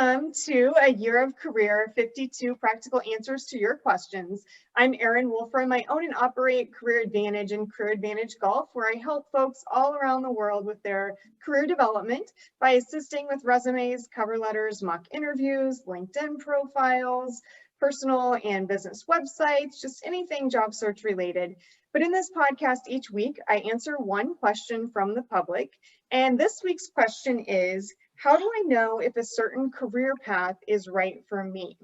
Welcome to A Year of Career, 52 Practical Answers to Your Questions. I'm Erin Wolfer, and I own and operate Career Advantage and Career Advantage Golf, where I help folks all around the world with their career development by assisting with resumes, cover letters, mock interviews, LinkedIn profiles, personal and business websites, just anything job search related. But in this podcast each week, I answer one question from the public. And this week's question is, how do I know if a certain career path is right for me?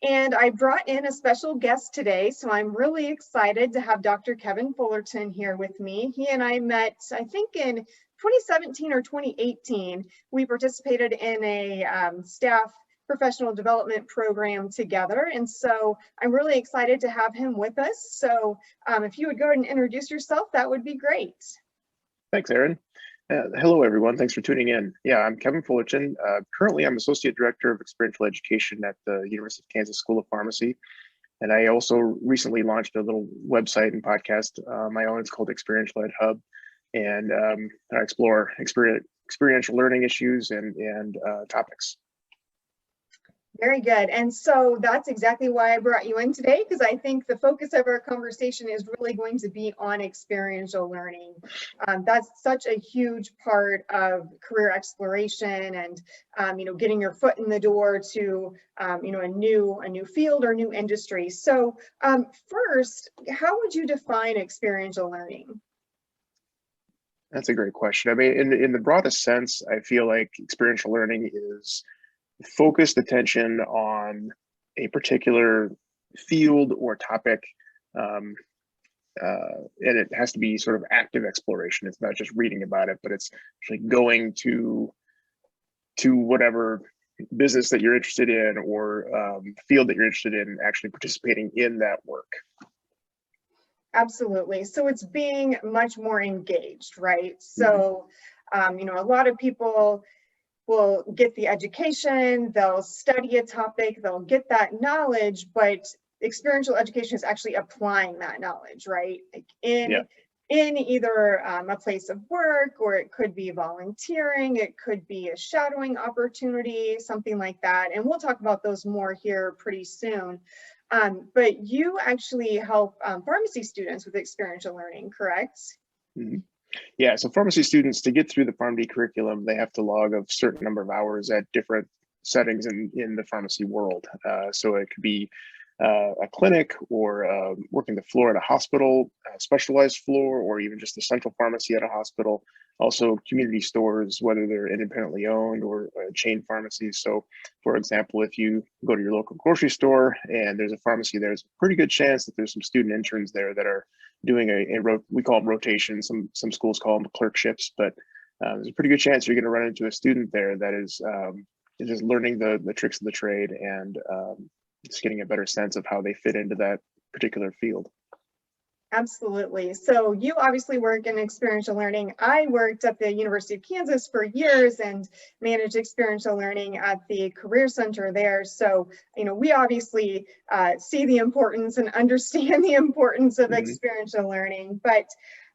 And I brought in a special guest today, so I'm really excited to have Dr. Kevin Fullerton here with me. He and I met, I think in 2017 or 2018, we participated in a staff professional development program together. And so I'm really excited to have him with us. So if you would go ahead and introduce yourself, that would be great. Thanks, Erin. Hello, everyone. Thanks for tuning in. Yeah, I'm Kevin Fullerton. Currently, I'm Associate Director of Experiential Education at the University of Kansas School of Pharmacy. And I also recently launched a little website and podcast my own. It's called Experiential Ed Hub. And I explore experiential learning issues and topics. Very good. And so that's exactly why I brought you in today, because I think the focus of our conversation is really going to be on experiential learning. That's such a huge part of career exploration and, getting your foot in the door to, a new field or new industry. So first, how would you define experiential learning? That's a great question. I mean, in the broadest sense, I feel like experiential learning is focused attention on a particular field or topic, and it has to be sort of active exploration. It's not just reading about it, but it's actually going to whatever business that you're interested in or field that you're interested in, and actually participating in that work. Absolutely. So it's being much more engaged, right? So, a lot of people will get the education, they'll study a topic, they'll get that knowledge, but experiential education is actually applying that knowledge, right? Like in either a place of work, or it could be volunteering, it could be a shadowing opportunity, something like that. And we'll talk about those more here pretty soon. But you actually help pharmacy students with experiential learning, correct? Mm-hmm. Yeah, so pharmacy students, to get through the PharmD curriculum, they have to log a certain number of hours at different settings in the pharmacy world. So it could be a clinic, or working the floor at a hospital, a specialized floor, or even just a central pharmacy at a hospital. Also community stores, whether they're independently owned or chain pharmacies. So for example, if you go to your local grocery store and there's a pharmacy, there's a pretty good chance that there's some student interns there that are doing we call them rotations. Some schools call them clerkships, but there's a pretty good chance you're going to run into a student there that is just learning the tricks of the trade and just getting a better sense of how they fit into that particular field. Absolutely. So you obviously work in experiential learning. I worked at the University of Kansas for years and managed experiential learning at the Career Center there. So, we obviously see the importance and understand the importance of experiential learning. But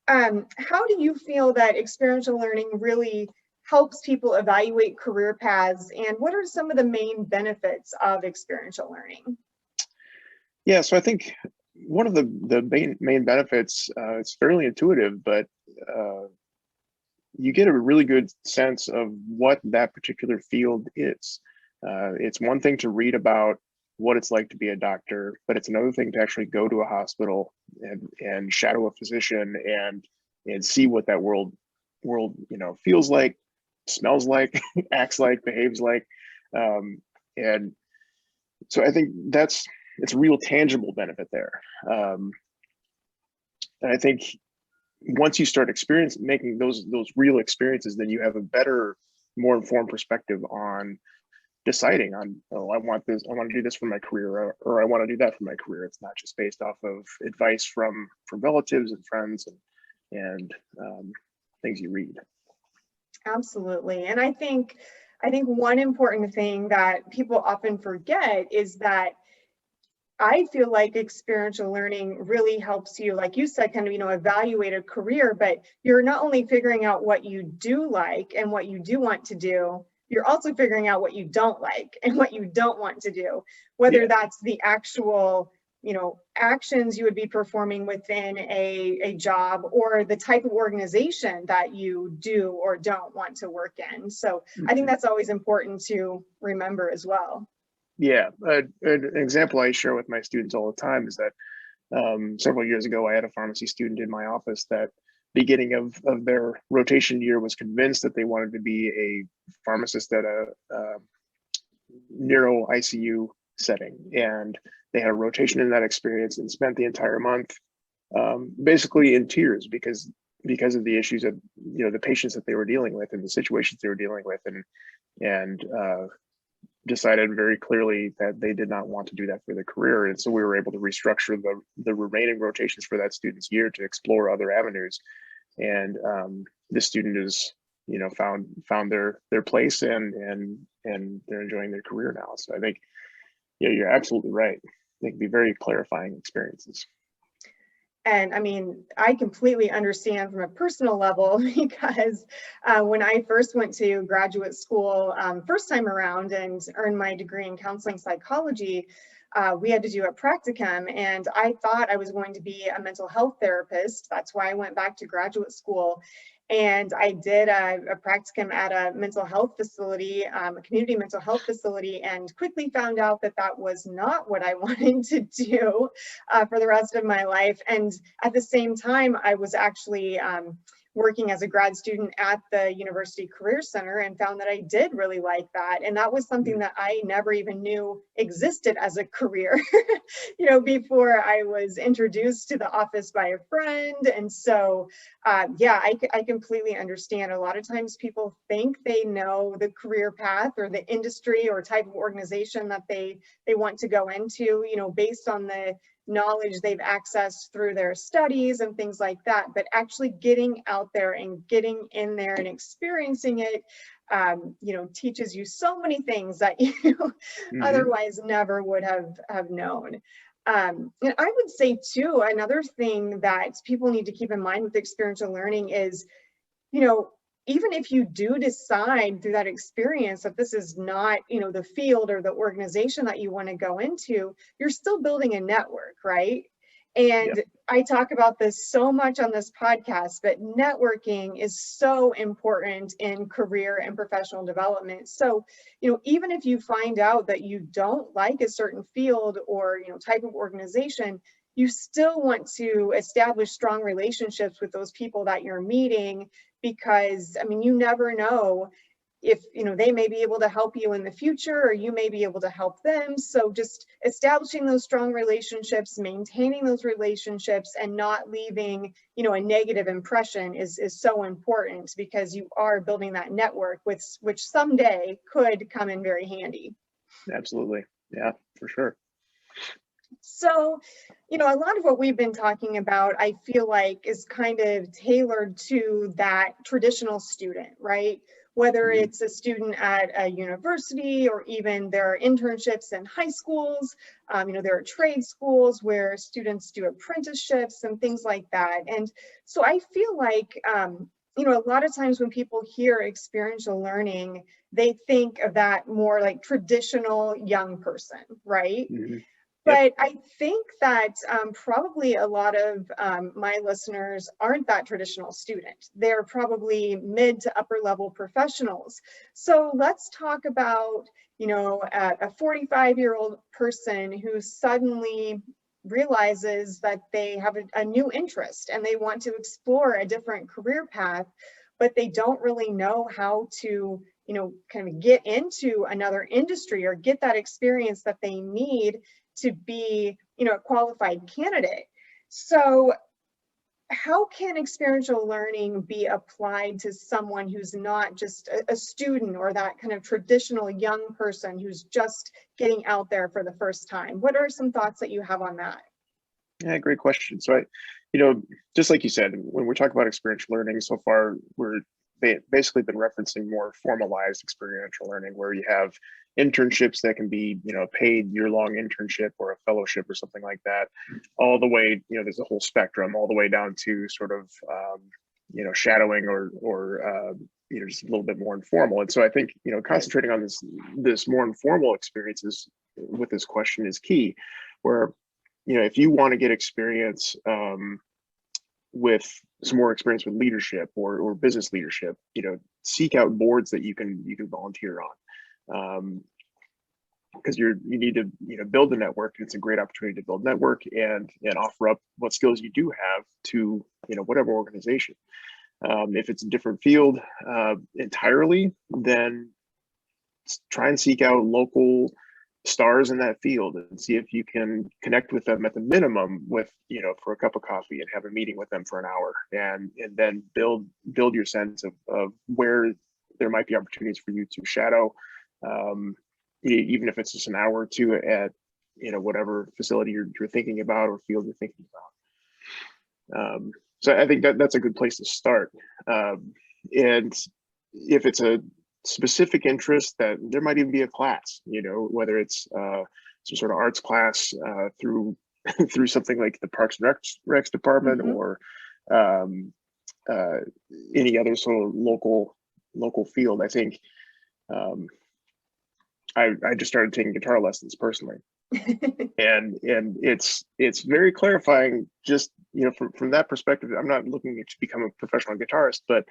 how do you feel that experiential learning really helps people evaluate career paths, and what are some of the main benefits of experiential learning? Yeah, so I think one of the main benefits, it's fairly intuitive, but you get a really good sense of what that particular field is. It's one thing to read about what it's like to be a doctor, but it's another thing to actually go to a hospital and shadow a physician and see what that world feels like, smells like, acts like, behaves like. And so I think it's a real tangible benefit there. And I think once you start making those real experiences, then you have a better, more informed perspective on deciding on, I want to do this for my career, or I want to do that for my career. It's not just based off of advice from relatives and friends and things you read. Absolutely. And I think one important thing that people often forget is that I feel like experiential learning really helps you, like you said, kind of, evaluate a career, but you're not only figuring out what you do like and what you do want to do, you're also figuring out what you don't like and what you don't want to do, whether that's the actual, actions you would be performing within a job, or the type of organization that you do or don't want to work in. So I think that's always important to remember as well. Yeah, an example I share with my students all the time is that several years ago, I had a pharmacy student in my office that beginning of their rotation year was convinced that they wanted to be a pharmacist at a neuro ICU setting. And they had a rotation in that experience and spent the entire month basically in tears because of the issues of, the patients that they were dealing with and the situations they were dealing with, and decided very clearly that they did not want to do that for their career. And so we were able to restructure the remaining rotations for that student's year to explore other avenues. And this student is, found their place, and they're enjoying their career now. So I think, you're absolutely right. They can be very clarifying experiences. And I mean, I completely understand from a personal level, because when I first went to graduate school first time around and earned my degree in counseling psychology, we had to do a practicum, and I thought I was going to be a mental health therapist. That's why I went back to graduate school. And I did a practicum at a mental health facility, a community mental health facility, and quickly found out that that was not what I wanted to do for the rest of my life. And at the same time, I was actually working as a grad student at the University Career Center, and found that I did really like that. And that was something that I never even knew existed as a career, before I was introduced to the office by a friend. And so, I completely understand. A lot of times people think they know the career path or the industry or type of organization that they want to go into, based on the knowledge they've accessed through their studies and things like that. But actually getting out there and getting in there and experiencing it, teaches you so many things that you otherwise never would have known. And I would say too, another thing that people need to keep in mind with experiential learning is, even if you do decide through that experience that this is not, the field or the organization that you want to go into, you're still building a network, right? And I talk about this so much on this podcast, but networking is so important in career and professional development. So, even if you find out that you don't like a certain field or, type of organization, you still want to establish strong relationships with those people that you're meeting, because, you never know if, they may be able to help you in the future, or you may be able to help them. So just establishing those strong relationships, maintaining those relationships, and not leaving, a negative impression is so important, because you are building that network which someday could come in very handy. Absolutely. Yeah, for sure. So, a lot of what we've been talking about, I feel like, is kind of tailored to that traditional student, right? Whether it's a student at a university, or even there are internships in high schools, there are trade schools where students do apprenticeships and things like that. And so I feel like, a lot of times when people hear experiential learning, they think of that more like traditional young person, right? But I think that probably a lot of my listeners aren't that traditional student. They're probably mid to upper level professionals. So let's talk about, a 45-year-old person who suddenly realizes that they have a new interest and they want to explore a different career path, but they don't really know how to, kind of get into another industry or get that experience that they need to be, a qualified candidate. So how can experiential learning be applied to someone who's not just a student, or that kind of traditional young person who's just getting out there for the first time? What are some thoughts that you have on that? Yeah, great question. So just like you said, when we're talking about experiential learning, so far we're basically been referencing more formalized experiential learning, where you have internships that can be, a paid year-long internship or a fellowship or something like that, all the way, there's a whole spectrum, all the way down to sort of, shadowing or just a little bit more informal. And so I think, concentrating on this more informal experiences with this question is key, where, if you want to get experience with some more experience with leadership or business leadership, seek out boards that you can volunteer on. Because you need to build the network. It's a great opportunity to build network and offer up what skills you do have to whatever organization. If it's a different field entirely, then try and seek out local stars in that field and see if you can connect with them at the minimum with for a cup of coffee and have a meeting with them for an hour, and then build your sense of where there might be opportunities for you to shadow, even if it's just an hour or two at whatever facility you're thinking about or field you're thinking about. So I think that's a good place to start. And if it's a specific interest, that there might even be a class, whether it's some sort of arts class through something like the Parks and Recs department, or any other sort of local field. I think I just started taking guitar lessons personally. and it's very clarifying, just from that perspective. I'm not looking to become a professional guitarist, but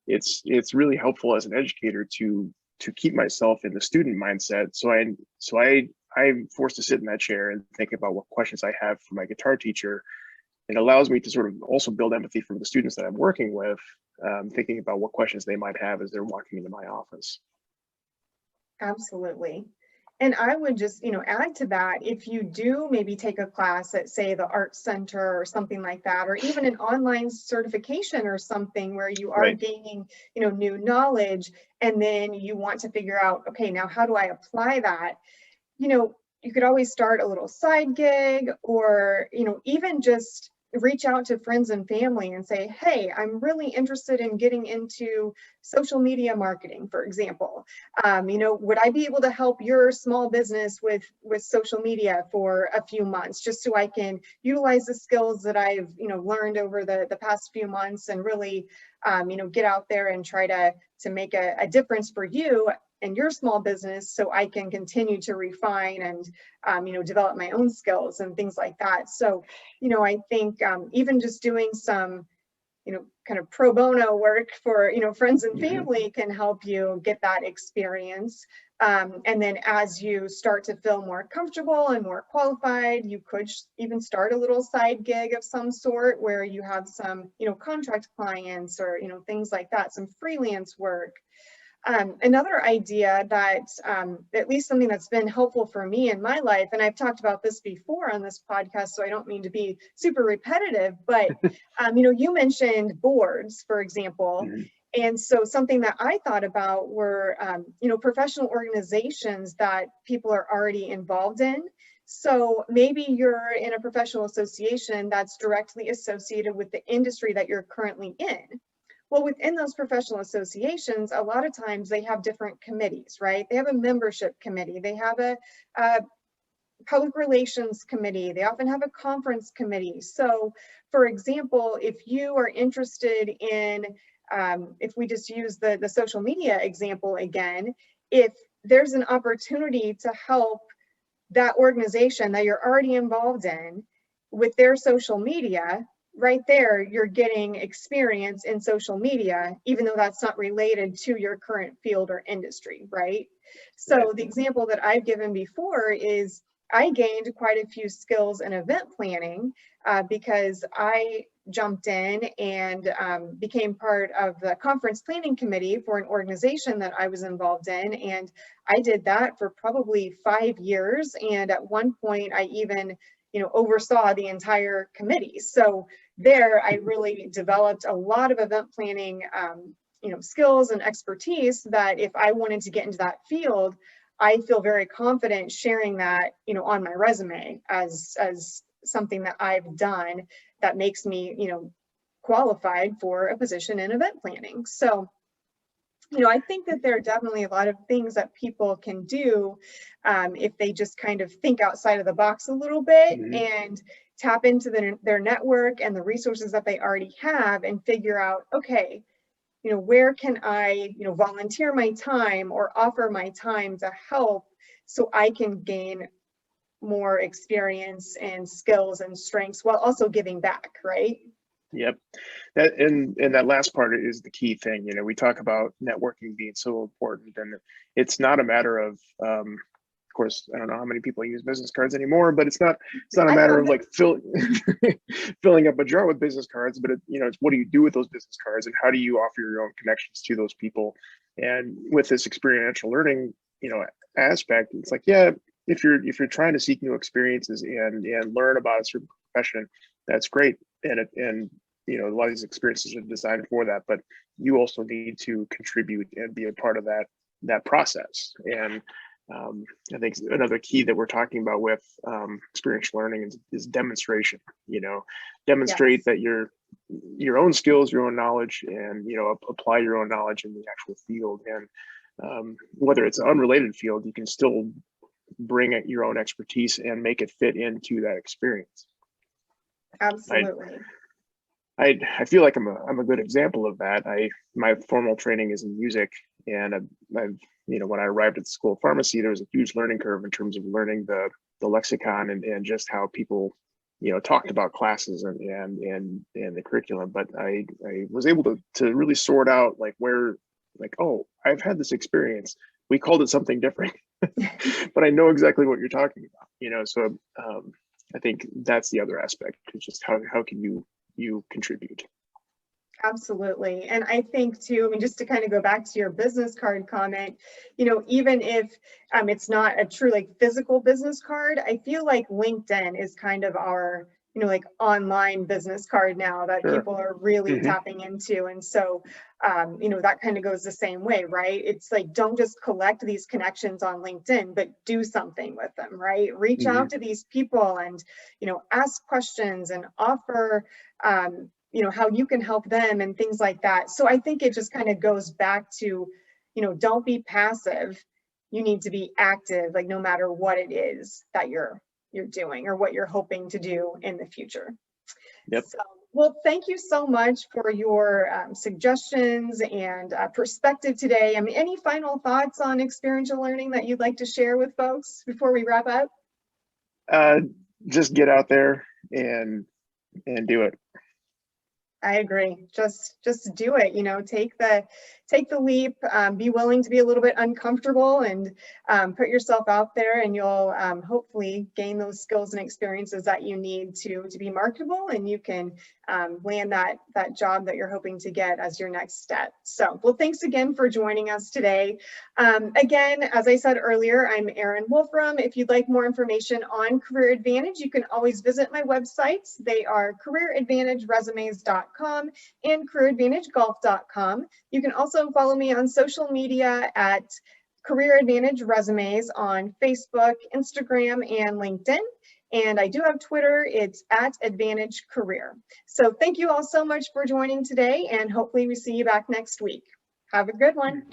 it's really helpful as an educator to keep myself in the student mindset. So I'm forced to sit in that chair and think about what questions I have for my guitar teacher. It allows me to sort of also build empathy for the students that I'm working with, thinking about what questions they might have as they're walking into my office. Absolutely. And I would just, add to that, if you do maybe take a class at, say, the Arts Center or something like that, or even an online certification or something where you are gaining, new knowledge, and then you want to figure out, okay, now how do I apply that? You could always start a little side gig, or, even just reach out to friends and family and say, hey, I'm really interested in getting into social media marketing, for example. Would I be able to help your small business with social media for a few months, just so I can utilize the skills that I've, learned over the past few months, and really, get out there and try to make a difference for you and your small business, so I can continue to refine and, develop my own skills and things like that. So, I think even just doing some, kind of pro bono work for, friends and family can help you get that experience. And then as you start to feel more comfortable and more qualified, you could even start a little side gig of some sort where you have some, contract clients or, things like that, some freelance work. Another idea that, at least something that's been helpful for me in my life, and I've talked about this before on this podcast, so I don't mean to be super repetitive, but, you mentioned boards, for example. And so something that I thought about were, professional organizations that people are already involved in. So maybe you're in a professional association that's directly associated with the industry that you're currently in. Well, within those professional associations, a lot of times they have different committees, right? They have a membership committee, they have a public relations committee, they often have a conference committee. So, for example, if you are interested in, if we just use the social media example again, if there's an opportunity to help that organization that you're already involved in with their social media, right there, you're getting experience in social media, even though that's not related to your current field or industry, right? So the example that I've given before is I gained quite a few skills in event planning because I jumped in and became part of the conference planning committee for an organization that I was involved in. And I did that for probably 5 years. And at one point, I even oversaw the entire committee. So there, I really developed a lot of event planning, skills and expertise that if I wanted to get into that field, I feel very confident sharing that, on my resume as something that I've done that makes me, qualified for a position in event planning. So, I think that there are definitely a lot of things that people can do if they just kind of think outside of the box a little bit and tap into their network and the resources that they already have and figure out, okay, where can I, volunteer my time or offer my time to help so I can gain more experience and skills and strengths while also giving back, right? Yep. And that last part is the key thing. We talk about networking being so important, and it's not a matter of course, I don't know how many people use business cards anymore, but it's not a matter of like filling up a jar with business cards, but it's what do you do with those business cards, and how do you offer your own connections to those people? And with this experiential learning, aspect, it's like, yeah, if you're trying to seek new experiences and learn about a certain profession, that's great. And a lot of these experiences are designed for that, but you also need to contribute and be a part of that process. And I think another key that we're talking about with experiential learning is demonstration. Demonstrate that your own skills, your own knowledge, and apply your own knowledge in the actual field. And whether it's an unrelated field, you can still bring your own expertise and make it fit into that experience. Absolutely. I feel like I'm a good example of that. My formal training is in music, and I've when I arrived at the School of Pharmacy, there was a huge learning curve in terms of learning the lexicon and just how people talked about classes and the curriculum. But I was able to really sort out like where, like, oh, I've had this experience. We called it something different, but I know exactly what you're talking about. So I think that's the other aspect. It's just how can you contribute. Absolutely. And I think too, just to kind of go back to your business card comment, even if it's not a true like physical business card, I feel like LinkedIn is kind of our, like online business card now that Sure. people are really tapping into. And so, that kind of goes the same way, right? It's like, don't just collect these connections on LinkedIn, but do something with them, right? Reach out to these people and, ask questions and offer, how you can help them and things like that. So I think it just kind of goes back to, don't be passive. You need to be active, like no matter what it is that you're doing or what you're hoping to do in the future. Yep. So, well, thank you so much for your suggestions and perspective today. Any final thoughts on experiential learning that you'd like to share with folks before we wrap up? Just get out there and do it. I agree. Just do it. Take the leap. Be willing to be a little bit uncomfortable and put yourself out there, and you'll hopefully gain those skills and experiences that you need to be marketable, and you can land that job that you're hoping to get as your next step. So, well, thanks again for joining us today. Again, as I said earlier, I'm Erin Wolfram. If you'd like more information on Career Advantage, you can always visit my websites. They are careeradvantageresumes.com and careeradvantagegolf.com. You can also follow me on social media at Career Advantage Resumes on Facebook, Instagram, and LinkedIn. And I do have Twitter. It's at Advantage Career. So thank you all so much for joining today, and hopefully we see you back next week. Have a good one.